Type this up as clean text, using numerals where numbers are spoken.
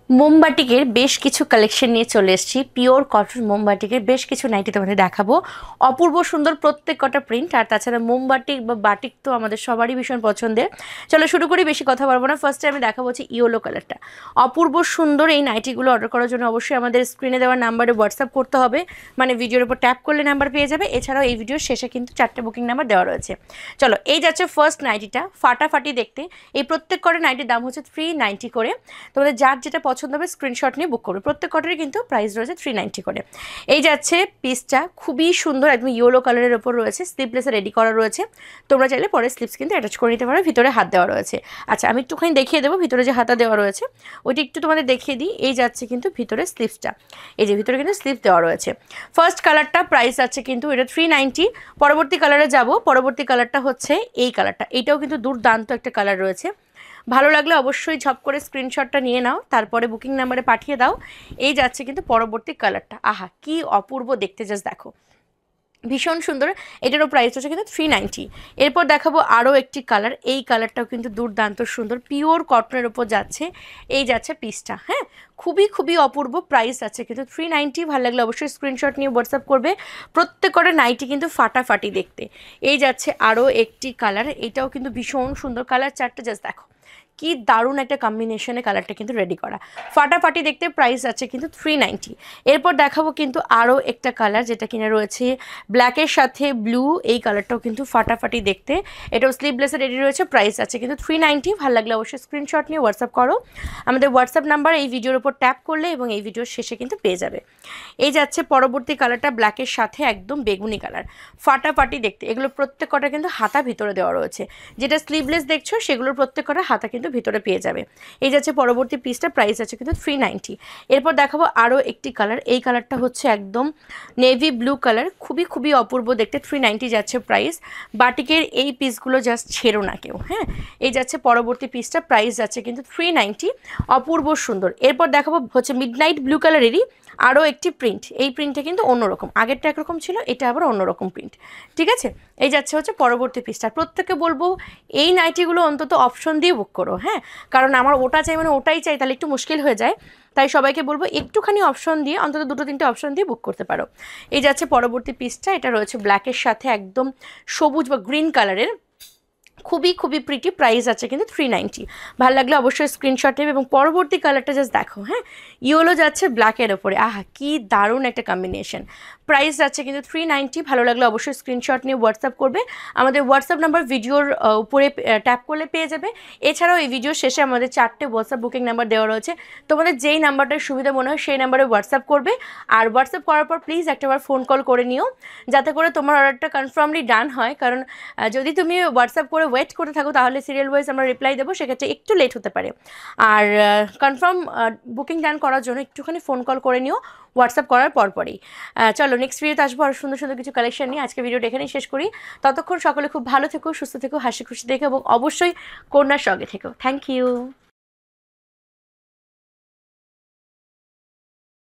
মোমবাটিকের বেশ কিছু কালেকশন নিয়ে চলে এসেছি। পিওর কটন মোমবাটিকের বেশ কিছু নাইটি তোমাদের দেখাবো। অপূর্ব সুন্দর প্রত্যেক কটা প্রিন্ট, আর তাছাড়া মোমবাটিক বা বাটিক তো আমাদের সবারই ভীষণ পছন্দের। চলো শুরু করি, বেশি কথা বলবো না। ফার্স্টে আমি দেখাবো হচ্ছে ইয়েলো কালারটা। অপূর্ব সুন্দর এই নাইটিগুলো অর্ডার করার জন্য অবশ্যই আমাদের স্ক্রিনে দেওয়ার নাম্বারে হোয়াটসঅ্যাপ করতে হবে, মানে ভিডিওর উপর ট্যাপ করলে নাম্বার পেয়ে যাবে। এছাড়াও এই ভিডিওর শেষে কিন্তু 4টে বুকিং নাম্বার দেওয়া রয়েছে। চলো, এই যাচ্ছে ফার্স্ট নাইটিটা, ফাটাফাটি দেখতে। এই প্রত্যেক কটা নাইটির দাম হচ্ছে 390 করে। তোমাদের যার যেটা পছন্দ হবে স্ক্রিনশট নিয়ে বুক করবে। প্রত্যেক কটারই কিন্তু প্রাইস রয়েছে 390 করে। এই যাচ্ছে পিসটা, খুবই সুন্দর, একদম ইয়েলো কালারের ওপর রয়েছে, স্লিভলেসে রেডি করা রয়েছে। তোমরা চাইলে পরে স্লিভস কিন্তু অ্যাটাচ করে নিতে পারো। ভিতরে হাত দেওয়া রয়েছে। আচ্ছা, আমি একটুখানি দেখিয়ে দেবো ভিতরে যে হাতা দেওয়া রয়েছে, ওইটা একটু তোমাদের দেখিয়ে দিই। এই যাচ্ছে কিন্তু ভিতরে স্লিভসটা, এই যে ভিতরে কিন্তু স্লিভ দেওয়া রয়েছে। ফার্স্ট কালারটা প্রাইস আছে কিন্তু এটা 390। পরবর্তী কালারে যাব। পরবর্তী কালারটা হচ্ছে এই কালারটা। এইটাও কিন্তু দুর্দান্ত একটা কালার রয়েছে। ভালো লাগলে অবশ্যই ঝপ করে স্ক্রিনশটটা নিয়ে নাও, তারপরে বুকিং নাম্বারে পাঠিয়ে দাও। এই যাচ্ছে কিন্তু পরবর্তী কালারটা। আহা, কি অপূর্ব দেখতে, জাস্ট দেখো, ভীষণ সুন্দর। এটারও প্রাইস হচ্ছে কিন্তু 390। এরপর দেখাবো আরও একটি কালার। এই কালারটাও কিন্তু দুর্দান্ত সুন্দর, পিওর কটনের ওপর যাচ্ছে। এই যাচ্ছে পিসটা, হ্যাঁ, খুবই খুবই অপূর্ব। প্রাইস আছে কিন্তু 390। ভালো লাগলে অবশ্যই স্ক্রিনশট নিয়ে হোয়াটসঅ্যাপ করবে। প্রত্যেক কটা নাইটি কিন্তু ফাটাফাটি দেখতে। এই যাচ্ছে আরও একটি কালার। এটাও কিন্তু ভীষণ সুন্দর কালার। চারটে জাস্ট দেখো, কি দারুণ একটা কম্বিনেশনে কালারটা কিন্তু রেডি করা, ফাটাফাটি দেখতে। প্রাইস আছে কিন্তু 390। এরপর দেখাবো কিন্তু আরও একটা কালার, যেটা কিনা রয়েছে ব্ল্যাকের সাথে ব্লু। এই কালারটাও কিন্তু ফাটাফাটি দেখতে। এটাও স্লিভলেসে রেডি রয়েছে। প্রাইস আছে কিন্তু 390। ভালো লাগলে অবশ্যই স্ক্রিনশট নিয়ে হোয়াটসঅ্যাপ করো। আমাদের হোয়াটসঅ্যাপ নাম্বার এই ভিডিওর উপর ট্যাপ করলে এবং এই ভিডিওর শেষে কিন্তু পেয়ে যাবে। এই যাচ্ছে পরবর্তী কালারটা, ব্ল্যাকের সাথে একদম বেগুনি কালার, ফাটাফাটি দেখতে। এগুলো প্রত্যেক কটা কিন্তু হাতা ভিতরে দেওয়া রয়েছে। যেটা স্লিভলেস দেখছো সেগুলোর প্রত্যেক কটা হাতা কিন্তু ভিতরে পেয়ে যাবে। এই যাচ্ছে পরবর্তী পিসটা, প্রাইস আছে কিন্তু 390। এরপর দেখাবো আরও একটি কালার। এই কালারটা হচ্ছে একদম নেভি ব্লু কালার, খুবই খুবই অপূর্ব দেখতে। 390 যাচ্ছে প্রাইস। বাটিকের এই পিসগুলো জাস্ট ছেড়ো না কেউ, হ্যাঁ। এই যাচ্ছে পরবর্তী পিসটা, প্রাইস যাচ্ছে কিন্তু 390। অপূর্ব সুন্দর। এরপর দেখাবো হচ্ছে মিডনাইট ব্লু কালারেরই আরও একটি প্রিন্ট। এই প্রিন্টটা কিন্তু অন্যরকম, আগেরটা একরকম ছিল, এটা আবার অন্যরকম প্রিন্ট, ঠিক আছে। এই যাচ্ছে হচ্ছে পরবর্তী পিসটা। প্রত্যেকে বলবো এই নাইটিগুলো অন্তত অপশন দিয়ে বুক করো, হ্যাঁ, কারণ আমার ওটা চাই মানে ওটাই চাই, তাহলে একটু মুশকিল হয়ে যায়। তাই সবাইকে বলবো একটুখানি অপশন দিয়ে, অন্তত 2-3টে অপশন দিয়ে বুক করতে পারো। এই যাচ্ছে পরবর্তী পিসটা। এটা রয়েছে ব্ল্যাকের সাথে একদম সবুজ বা গ্রিন কালারের, খুবই খুবই প্রিটি। প্রাইস আছে কিন্তু 390। ভালো লাগলে অবশ্যই স্ক্রিনশট নেবে। এবং পরবর্তী কালারটা জাস্ট দেখো, হ্যাঁ, ইয়েলো যাচ্ছে ব্ল্যাকের ওপরে। আহা, কি দারুণ একটা কম্বিনেশন। প্রাইস যাচ্ছে কিন্তু 390। ভালো লাগলে অবশ্যই স্ক্রিনশট নিয়ে হোয়াটসঅ্যাপ করবে। আমাদের হোয়াটসঅ্যাপ নাম্বার ভিডিওর উপরে ট্যাপ করলে পেয়ে যাবে। এছাড়াও এই ভিডিওর শেষে আমাদের 4টে হোয়াটসঅ্যাপ বুকিং নাম্বার দেওয়া রয়েছে। তোমাদের যেই নাম্বারটার সুবিধা মনে হয় সেই নাম্বারে হোয়াটসঅ্যাপ করবে। আর হোয়াটসঅ্যাপ করার পর প্লিজ একটাবার ফোন কল করে নিও, যাতে করে তোমার অর্ডারটা কনফার্মলি ডান হয়। কারণ যদি তুমি হোয়াটসঅ্যাপ করে ওয়েট করতে থাকো তাহলে সিরিয়াল ওয়াইজ আমরা রিপ্লাই দেবো, সেক্ষেত্রে একটু লেট হতে পারে। আর কনফার্ম বুকিং ডান করার জন্য একটুখানি ফোন কল করে নিও হোয়াটসঅ্যাপ করার পরপরই। চলো নেক্সট ভিডিওতে আসবো আর সুন্দর সুন্দর কিছু কালেকশন নিয়ে। আজকে ভিডিওটা এখানেই শেষ করি। ততক্ষণ সকলে খুব ভালো থেকো, সুস্থ থেকো, হাসি খুশি থেকো এবং অবশ্যই কন্যার সঙ্গে থেকো। Thank you.